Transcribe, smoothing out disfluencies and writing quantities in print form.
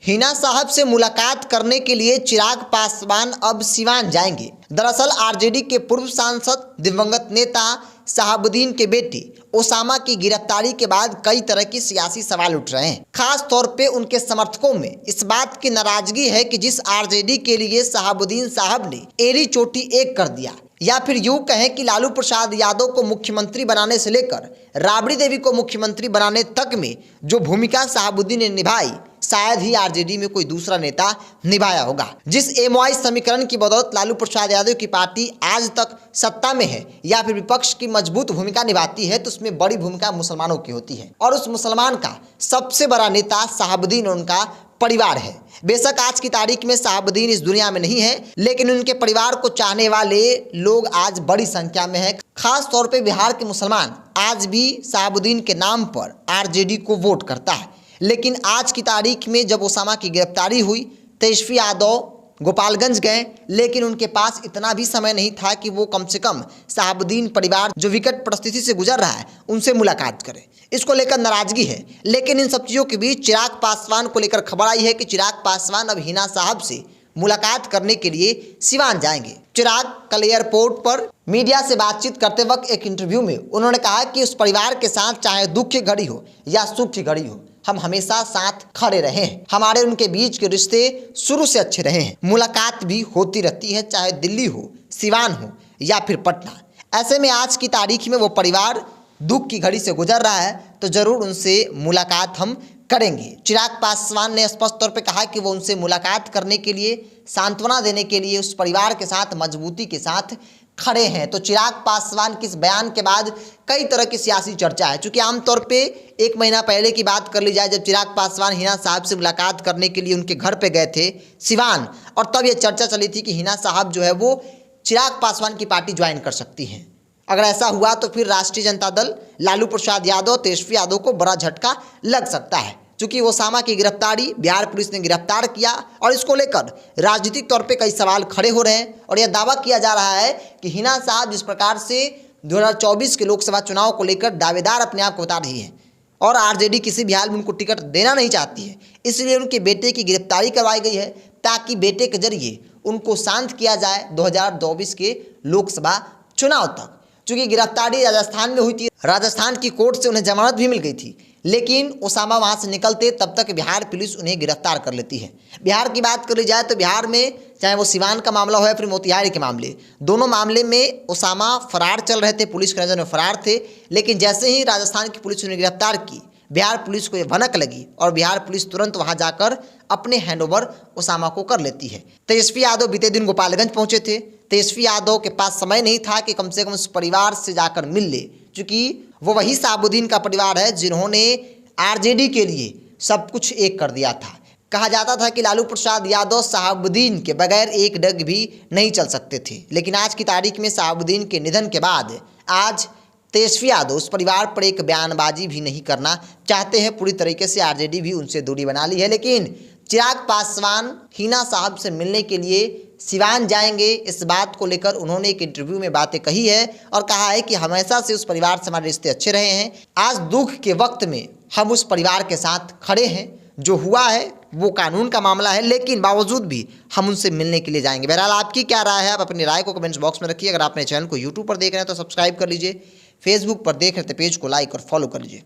हिना साहब से मुलाकात करने के लिए चिराग पासवान अब सिवान जाएंगे। दरअसल आरजेडी के पूर्व सांसद दिवंगत नेता शहाबुद्दीन के बेटे ओसामा की गिरफ्तारी के बाद कई तरह की सियासी सवाल उठ रहे हैं। खास तौर पे उनके समर्थकों में इस बात की नाराजगी है कि जिस आरजेडी के लिए शहाबुद्दीन साहब ने एड़ी चोटी एक कर दिया, या फिर यूं कहें कि लालू प्रसाद यादव को मुख्यमंत्री बनाने से लेकर राबड़ी देवी को मुख्यमंत्री बनाने तक में जो भूमिका शहाबुद्दीन ने निभाई, शायद ही आरजेडी में कोई दूसरा नेता निभाया होगा। जिस एमओआई समीकरण की बदौलत लालू प्रसाद यादव की पार्टी आज तक सत्ता में है या फिर विपक्ष की मजबूत भूमिका निभाती है, तो उसमें बड़ी भूमिका मुसलमानों की होती है और उस मुसलमान का सबसे बड़ा नेता शहाबुद्दीन और उनका परिवार है। बेशक आज की तारीख में शहाबुद्दीन इस दुनिया में नहीं है, लेकिन उनके परिवार को चाहने वाले लोग आज बड़ी संख्या में हैं। खास तौर पे बिहार के मुसलमान आज भी शहाबुद्दीन के नाम पर आरजेडी को वोट करता है। लेकिन आज की तारीख में जब ओसामा की गिरफ्तारी हुई, तेजस्वी यादव गोपालगंज गए, लेकिन उनके पास इतना भी समय नहीं था कि वो कम से कम शहाबुद्दीन परिवार जो विकट परिस्थिति से गुजर रहा है उनसे मुलाकात करें। इसको लेकर नाराजगी है। लेकिन इन सब चीज़ों के बीच चिराग पासवान को लेकर खबर आई है कि चिराग पासवान अब हिना साहब से मुलाकात करने के लिए सिवान जाएंगे। चिराग कल एयरपोर्ट पर मीडिया से बातचीत करते वक्त एक इंटरव्यू में उन्होंने कहा कि उस परिवार के साथ चाहे दुख की घड़ी हो या सुख की घड़ी हो, हम हमेशा साथ खड़े रहे हैं। हमारे उनके बीच के रिश्ते शुरू से अच्छे रहे हैं। मुलाकात भी होती रहती है, चाहे दिल्ली हो, सिवान हो या फिर पटना। ऐसे में आज की तारीख में वो परिवार दुख की घड़ी से गुजर रहा है, तो जरूर उनसे मुलाकात हम करेंगे। चिराग पासवान ने स्पष्ट तौर पे कहा कि वो उनसे मुलाकात करने के लिए, सांत्वना देने के लिए उस परिवार के साथ मजबूती के साथ खड़े हैं। तो चिराग पासवान के इस बयान के बाद कई तरह की सियासी चर्चा है। चूंकि आमतौर पे 1 महीना पहले की बात कर ली जाए, जब चिराग पासवान हिना साहब से मुलाकात करने के लिए उनके घर पे गए थे सिवान, और तब ये चर्चा चली थी कि हिना साहब जो है वो चिराग पासवान की पार्टी ज्वाइन कर सकती हैं। अगर ऐसा हुआ तो फिर राष्ट्रीय जनता दल, लालू प्रसाद यादव, तेजस्वी यादव को बड़ा झटका लग सकता है। चूंकि ओसामा की गिरफ्तारी बिहार पुलिस ने गिरफ्तार किया और इसको लेकर राजनीतिक तौर पे कई सवाल खड़े हो रहे हैं और यह दावा किया जा रहा है कि हिना साहब जिस प्रकार से 2024 के लोकसभा चुनाव को लेकर दावेदार अपने आप को बता रही है और आरजेडी किसी भी हाल में उनको टिकट देना नहीं चाहती है, इसलिए उनके बेटे की गिरफ्तारी करवाई गई है ताकि बेटे के जरिए उनको शांत किया जाए 2024 के लोकसभा चुनाव तक। चूँकि गिरफ्तारी राजस्थान में हुई थी, राजस्थान की कोर्ट से उन्हें जमानत भी मिल गई थी, लेकिन ओसामा वहां से निकलते तब तक बिहार पुलिस उन्हें गिरफ्तार कर लेती है। बिहार की बात कर ली जाए तो बिहार में चाहे वो सिवान का मामला हो या फिर मोतिहारी के मामले, दोनों मामले में ओसामा फरार चल रहे थे, पुलिस के नज़र में फरार थे। लेकिन जैसे ही राजस्थान की पुलिस उन्हें गिरफ्तार की, बिहार पुलिस को ये भनक लगी और बिहार पुलिस तुरंत वहां जाकर अपने हैंडओवर ओसामा को कर लेती है। तेजस्वी यादव बीते दिन गोपालगंज पहुंचे थे। तेजस्वी यादव के पास समय नहीं था कि कम से कम उस परिवार से जाकर मिल ले, क्योंकि वो वही शहाबुद्दीन का परिवार है जिन्होंने आरजेडी के लिए सब कुछ एक कर दिया था। कहा जाता था कि लालू प्रसाद यादव शहाबुद्दीन के बगैर एक डग भी नहीं चल सकते थे। लेकिन आज की तारीख में शहाबुद्दीन के निधन के बाद आज तेजस्वी यादव उस परिवार पर एक बयानबाजी भी नहीं करना चाहते हैं। पूरी तरीके से आरजेडी भी उनसे दूरी बना ली है। लेकिन चिराग पासवान हिना साहब से मिलने के लिए सिवान जाएंगे, इस बात को लेकर उन्होंने एक इंटरव्यू में बातें कही है और कहा है कि हमेशा से उस परिवार से हमारे रिश्ते अच्छे रहे हैं। आज दुख के वक्त में हम उस परिवार के साथ खड़े हैं। जो हुआ है वो कानून का मामला है, लेकिन बावजूद भी हम उनसे मिलने के लिए जाएंगे। बहरहाल आपकी क्या राय है? आप अपनी राय को कमेंट्स बॉक्स में रखिए। अगर आपने चैनल को यूट्यूब पर देख रहे हैं तो सब्सक्राइब कर लीजिए, फेसबुक पर देख रहे हैं तो पेज को लाइक और फॉलो कर लीजिए।